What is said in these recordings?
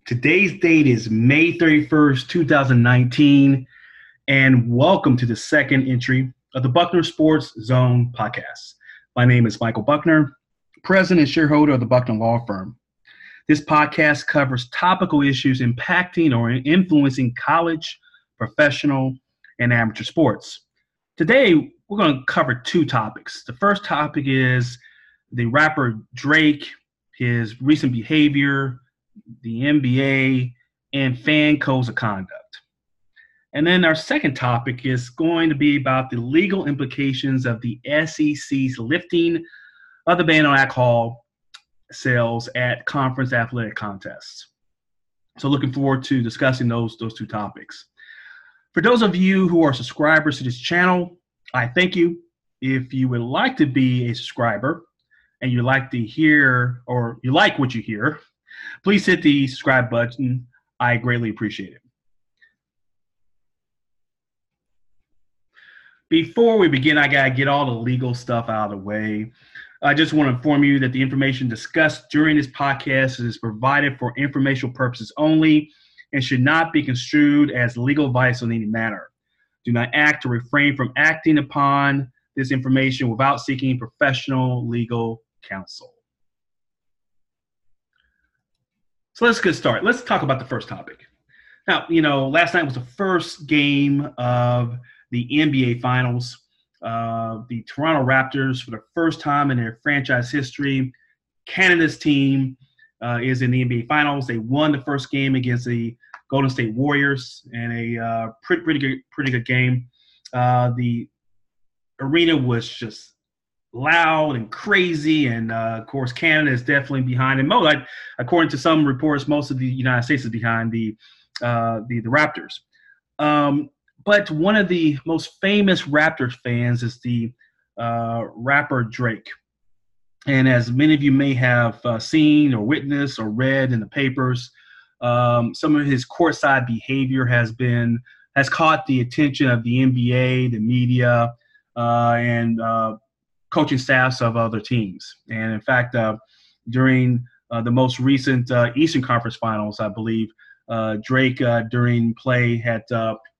Today's date is May 31st, 2019, and welcome to the second entry of the Buckner Sports Zone podcast. My name is Michael Buckner, president and shareholder of the Buckner Law Firm. This podcast covers topical issues impacting or influencing college, professional, and amateur sports. Today, we're going to cover two topics. The first topic is the rapper Drake, his recent behavior, the NBA, and fan codes of conduct. And then our second topic is going to be about the legal implications of the SEC's lifting of the ban on alcohol sales at conference athletic contests. So looking forward to discussing those two topics. For those of you who are subscribers to this channel, I thank you. If you would like to be a subscriber and you like to hear or you like what you hear, please hit the subscribe button. I greatly appreciate it. Before we begin, I got to get all the legal stuff out of the way. I just want to inform you that the information discussed during this podcast is provided for informational purposes only and should not be construed as legal advice in any manner. Do not act or refrain from acting upon this information without seeking professional legal counsel. So let's get started. Let's talk about the first topic. Now, last night was the first game of the NBA Finals. The Toronto Raptors, for the first time in their franchise history, Canada's team is in the NBA Finals. They won the first game against the Golden State Warriors in a pretty good game. The arena was just loud and crazy, and of course Canada is definitely behind it. According to some reports, most of the United States is behind the Raptors. But one of the most famous Raptors fans is the rapper Drake. And as many of you may have seen or witnessed or read in the papers, some of his courtside behavior has caught the attention of the NBA, the media, and coaching staffs of other teams. And in fact, during the most recent Eastern Conference Finals, I believe, Drake during play had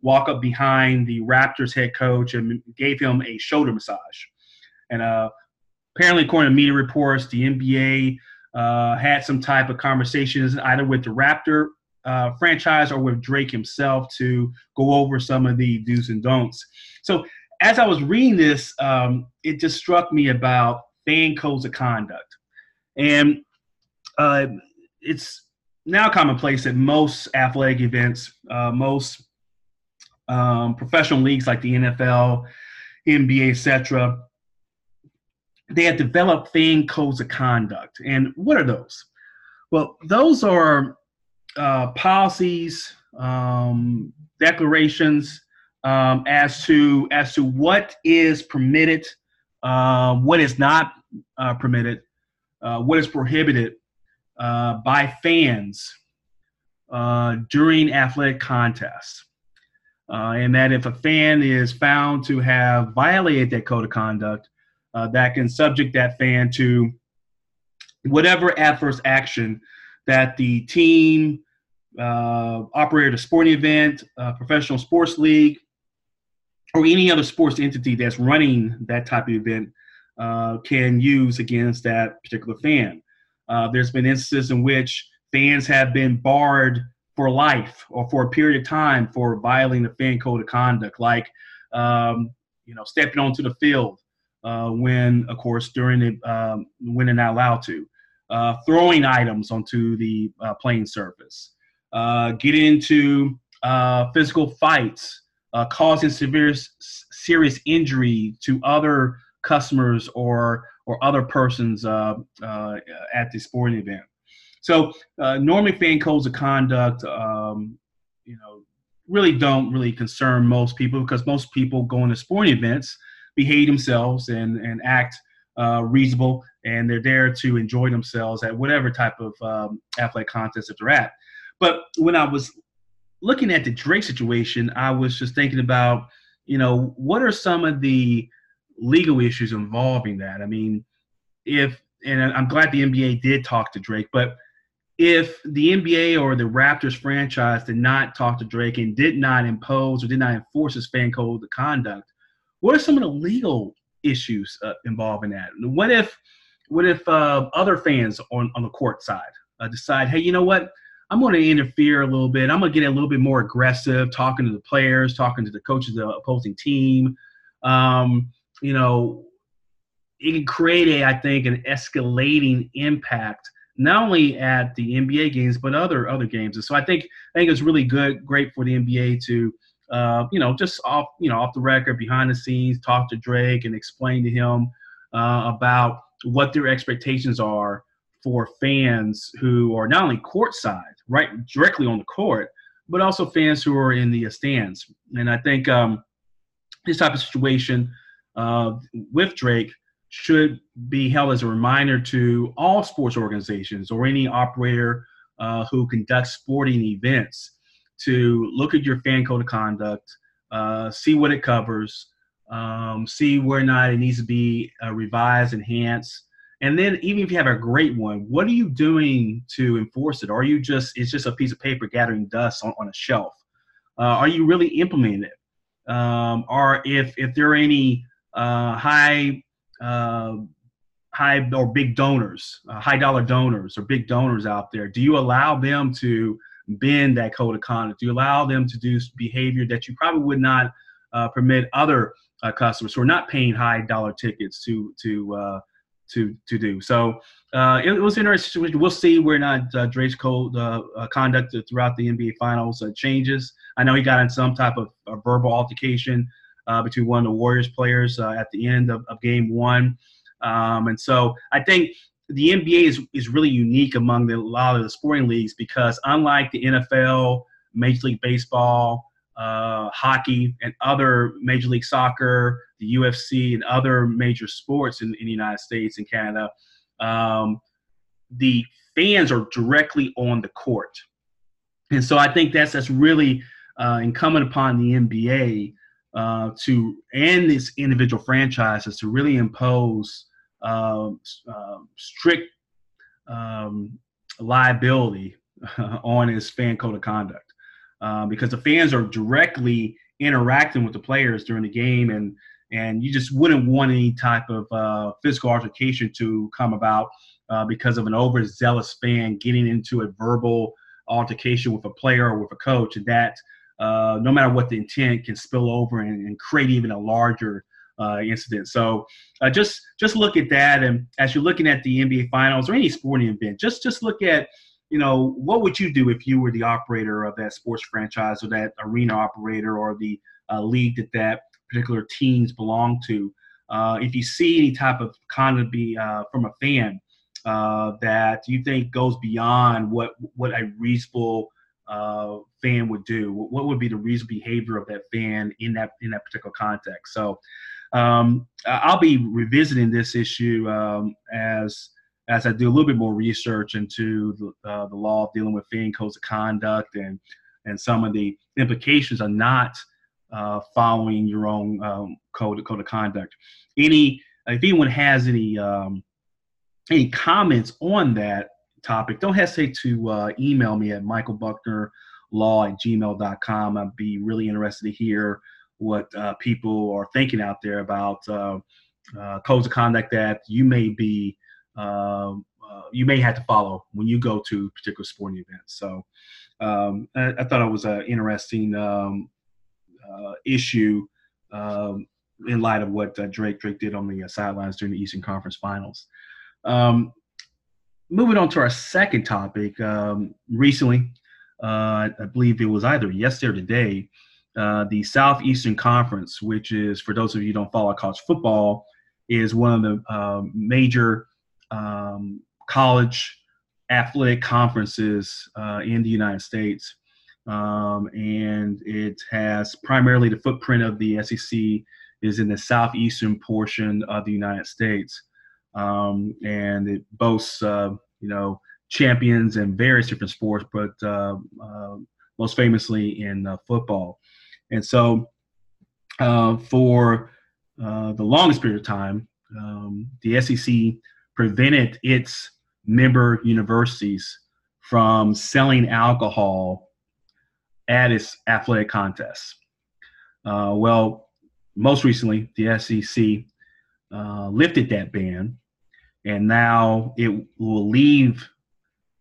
walk up behind the Raptors head coach and gave him a shoulder massage. And apparently, according to media reports, the NBA had some type of conversations either with the Raptor franchise or with Drake himself to go over some of the do's and don'ts. So as I was reading this, it just struck me about fan codes of conduct. And it's now commonplace that most athletic events, most professional leagues like the NFL, NBA, etc., they have developed fan codes of conduct. And what are those? Well, those are policies, declarations as to what is permitted, what is not permitted, what is prohibited by fans during athletic contests. And that if a fan is found to have violated that code of conduct, that can subject that fan to whatever adverse action that the team, operator of a sporting event, professional sports league, or any other sports entity that's running that type of event can use against that particular fan. There's been instances in which fans have been barred for life or for a period of time for violating the fan code of conduct, like stepping onto the field when, of course, during the when they're not allowed to, throwing items onto the playing surface, getting into physical fights, causing serious injury to other customers or other persons at the sporting event. So normally fan codes of conduct, really don't concern most people, because most people going to sporting events behave themselves and act reasonable, and they're there to enjoy themselves at whatever type of athletic contest that they're at. But when I was looking at the Drake situation, I was just thinking about, what are some of the legal issues involving that? I mean, and I'm glad the NBA did talk to Drake, but if the NBA or the Raptors franchise did not talk to Drake and did not impose or did not enforce his fan code of conduct, what are some of the legal issues involved in that? What if other fans on the court side decide, hey, you know what? I'm going to interfere a little bit. I'm going to get a little bit more aggressive, talking to the players, talking to the coaches of the opposing team. Um, you know, it can create I think, an escalating impact not only at the NBA games but other games. And so I think it's really great for the NBA to just off the record, behind the scenes, talk to Drake and explain to him about what their expectations are for fans who are not only courtside, right, directly on the court, but also fans who are in the stands. And I think this type of situation with Drake should be held as a reminder to all sports organizations or any operator who conducts sporting events to look at your fan code of conduct, see what it covers, see where or not it needs to be revised, enhanced. And then even if you have a great one, what are you doing to enforce it? Or are you it's just a piece of paper gathering dust on a shelf? Are you really implementing it? Or if there are any uh, high or big donors, high dollar donors or big donors out there, do you allow them to bend that code of conduct? Do you allow them to do behavior that you probably would not permit other customers who are not paying high dollar tickets to do? So it was an interesting situation. We'll see where or not Drake's code conduct throughout the NBA Finals changes. I know he got in some type of verbal altercation between one of the Warriors players at the end of Game 1. And so I think the NBA is really unique among a lot of the sporting leagues because unlike the NFL, Major League Baseball, hockey, and other Major League Soccer, the UFC, and other major sports in the United States and Canada, the fans are directly on the court. And so I think that's really incumbent upon the NBA and its individual franchises to really impose strict liability on his fan code of conduct because the fans are directly interacting with the players during the game, and you just wouldn't want any type of physical altercation to come about because of an overzealous fan getting into a verbal altercation with a player or with a coach, and that no matter what the intent can spill over and create even a larger incident. So just look at that, and as you're looking at the NBA Finals or any sporting event, just look at, what would you do if you were the operator of that sports franchise or that arena operator or the league that particular teams belong to. If you see any type of conduct from a fan that you think goes beyond what a reasonable fan would do, what would be the reasonable behavior of that fan in that particular context? So I'll be revisiting this issue as I do a little bit more research into the law dealing with fan codes of conduct and some of the implications of not following your own code of conduct. If anyone has any comments on that topic, don't hesitate to email me at michaelbucknerlaw@gmail.com. I'd be really interested to hear what people are thinking out there about codes of conduct that you may have to follow when you go to particular sporting events. So I thought it was an interesting issue in light of what Drake did on the sidelines during the Eastern Conference Finals. Moving on to our second topic, recently, I believe it was either yesterday or today, the Southeastern Conference, which is, for those of you who don't follow college football, is one of the major college athletic conferences in the United States. And it has primarily the footprint of the SEC is in the southeastern portion of the United States. And it boasts, champions in various different sports, but most famously in football. And so for the longest period of time, the SEC prevented its member universities from selling alcohol at its athletic contests. Well, most recently, the SEC lifted that ban, and now it will leave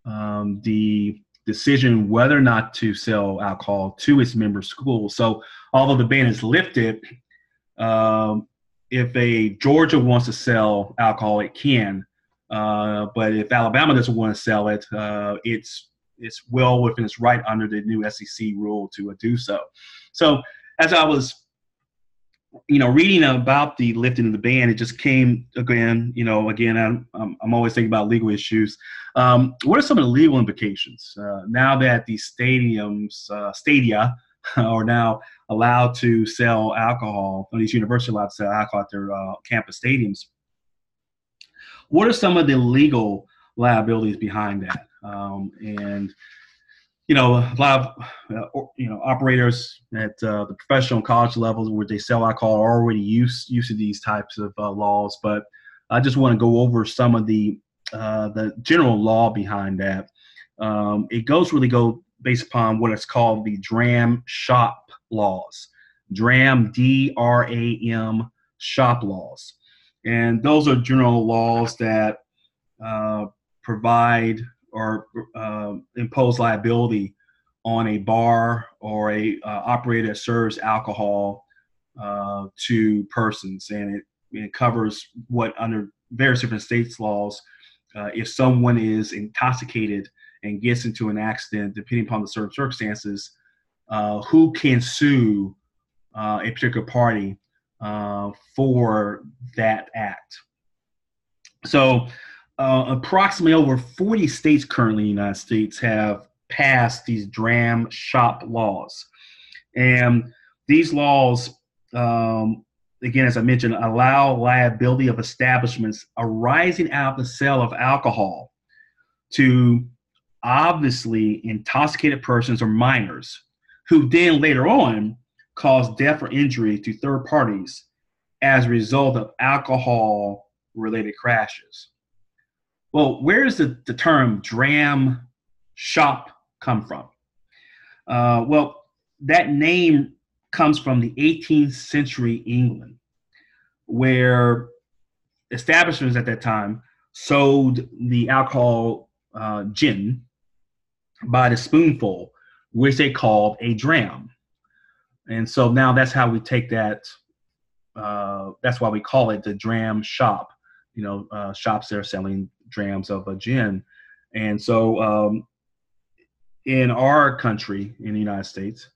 the decision whether or not to sell alcohol to its member schools. So, although the ban is lifted, if a Georgia wants to sell alcohol, it can. But if Alabama doesn't want to sell it, it's well within its right under the new SEC rule to do so. So, as I was reading about the lifting of the ban, it just came again. I'm always thinking about legal issues. What are some of the legal implications now that these stadia are now allowed to sell alcohol, or these universities are allowed to sell alcohol at their campus stadiums? What are some of the legal liabilities behind that? A lot of operators at the professional and college levels where they sell alcohol are already used to these types of laws. But I just want to go over some of the general law behind that. It go based upon what is called the Dram Shop laws. Dram, DRAM, shop laws. And those are general laws that provide or impose liability on a bar or a operator that serves alcohol to persons, and it covers what under various different states' laws, if someone is intoxicated and gets into an accident, depending upon the certain circumstances, who can sue a particular party for that act. So approximately over 40 states currently in the United States have passed these Dram Shop laws. And these laws, again, as I mentioned, allow liability of establishments arising out of the sale of alcohol to obviously intoxicated persons or minors who then later on cause death or injury to third parties as a result of alcohol-related crashes. Well, where does the term Dram Shop come from? Well, that name comes from the 18th century England, where establishments at that time sold the alcohol gin by the spoonful, which they called a dram. And so now that's how we take that. That's why we call it the Dram Shop. Shops that are selling drams of a gin. And so in our country, in the United States,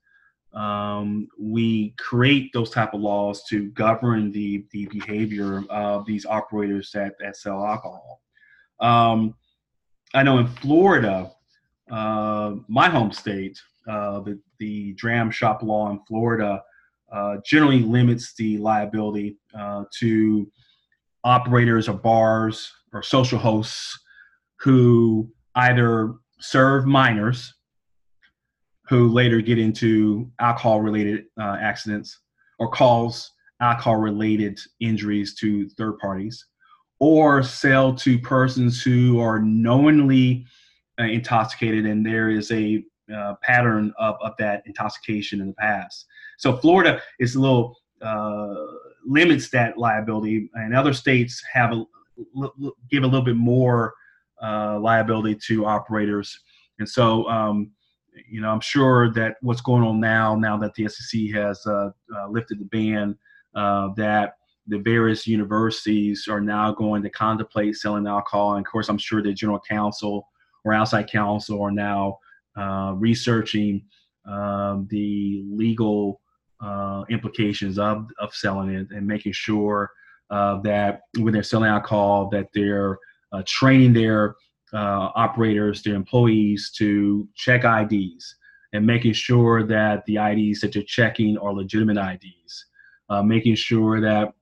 we create those type of laws to govern the behavior of these operators that sell alcohol. I know in Florida, my home state, the Dram Shop law in Florida generally limits the liability to operators or bars or social hosts who either serve minors who later get into alcohol-related accidents or cause alcohol-related injuries to third parties, or sell to persons who are knowingly intoxicated and there is a pattern of that intoxication in the past. So Florida is a little limits that liability, and other states have give a little bit more liability to operators. And so, I'm sure that what's going on now that the SEC has lifted the ban, that the various universities are now going to contemplate selling alcohol. And of course, I'm sure the general counsel or outside counsel are now researching the legal implications of selling it and making sure that when they're selling alcohol, that they're training their operators, their employees to check IDs and making sure that the IDs that you're checking are legitimate IDs, making sure that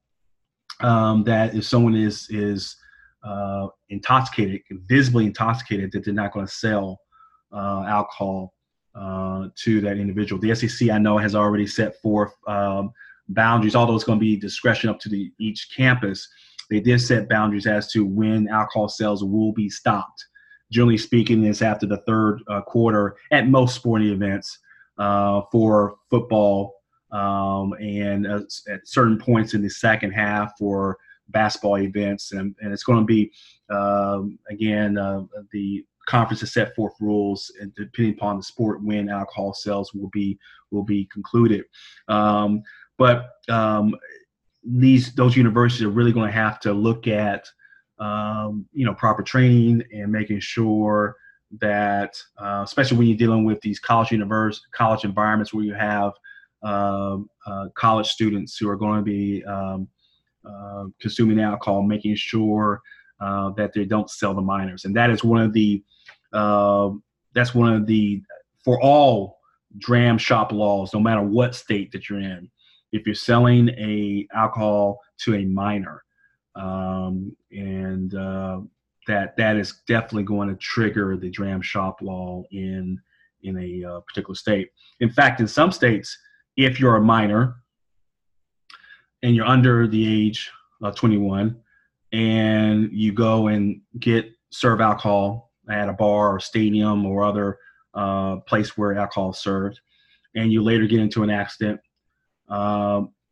that if someone is intoxicated, visibly intoxicated, that they're not going to sell alcohol to that individual. The SEC, I know, has already set forth boundaries, although it's going to be discretion up to each campus. They did set boundaries as to when alcohol sales will be stopped. generally speaking, is after the third quarter at most sporting events for football, and at certain points in the second half for basketball events. And it's going to be, again, the conference has set forth rules, and depending upon the sport, when alcohol sales will be concluded. But those universities are really going to have to look at proper training and making sure that, especially when you're dealing with these college environments where you have college students who are going to be consuming alcohol, making sure that they don't sell to minors. And that is one of the for all dram shop laws, no matter what state that you're in, if you're selling alcohol to a minor, that is definitely going to trigger the dram shop law in a particular state. In fact, in some states, if you're a minor and you're under the age of 21 and you go and serve alcohol at a bar or stadium or other place where alcohol is served, and you later get into an accident,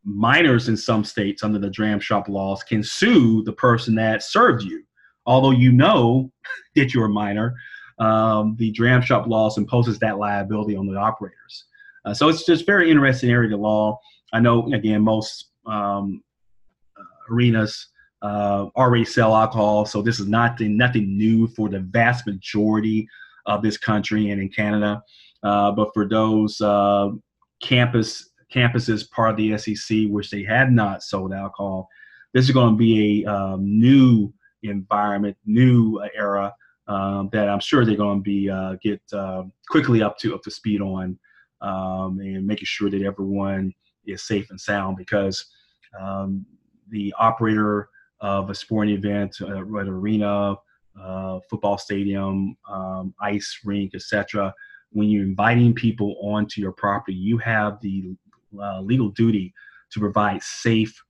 minors in some states under the dram shop laws can sue the person that served you. Although you know that you're a minor, the dram shop laws imposes that liability on the operators. So it's just very interesting area of the law. I know, again, most arenas already sell alcohol, so this is nothing new for the vast majority of this country and in Canada. But for those campuses part of the SEC, which they have not sold alcohol, this is going to be a new environment, new era that I'm sure they're going to be get quickly up to speed on, and making sure that everyone is safe and sound, because the operator of a sporting event, an arena, football stadium, ice rink, etc., when you're inviting people onto your property, you have the legal duty to provide safe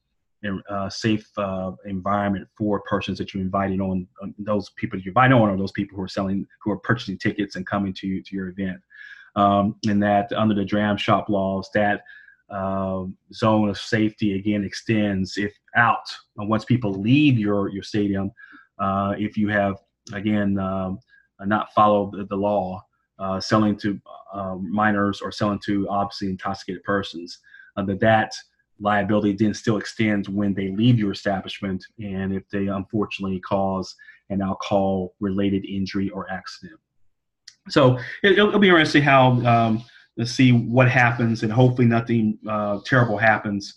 environment for persons that you're inviting on, those people that you're inviting on, or those people who are purchasing tickets and coming to your event. And that under the dram shop laws, that zone of safety again extends once people leave your stadium, if you have again not followed the law, selling to minors or selling to obviously intoxicated persons, that liability then still extends when they leave your establishment, and if they unfortunately cause an alcohol-related injury or accident. So it'll be interesting how to see what happens, and hopefully nothing terrible happens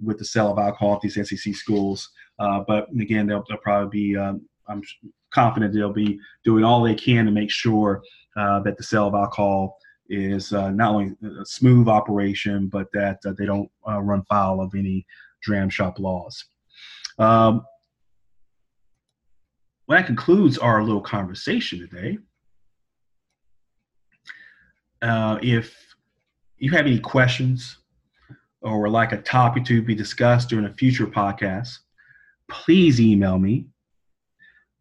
with the sale of alcohol at these SEC schools. But again, they'll probably be, I'm confident they'll be doing all they can to make sure that the sale of alcohol is not only a smooth operation, but that they don't run foul of any dram shop laws. Well, that concludes our little conversation today. If you have any questions or would like a topic to be discussed during a future podcast, please email me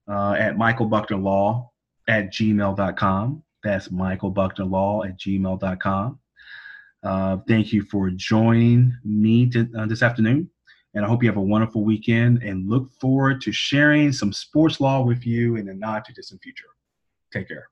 at michaelbucknerlaw@gmail.com. That's michaelbucknerlaw@gmail.com. Thank you for joining me this afternoon, and I hope you have a wonderful weekend, and look forward to sharing some sports law with you in the not too distant future. Take care.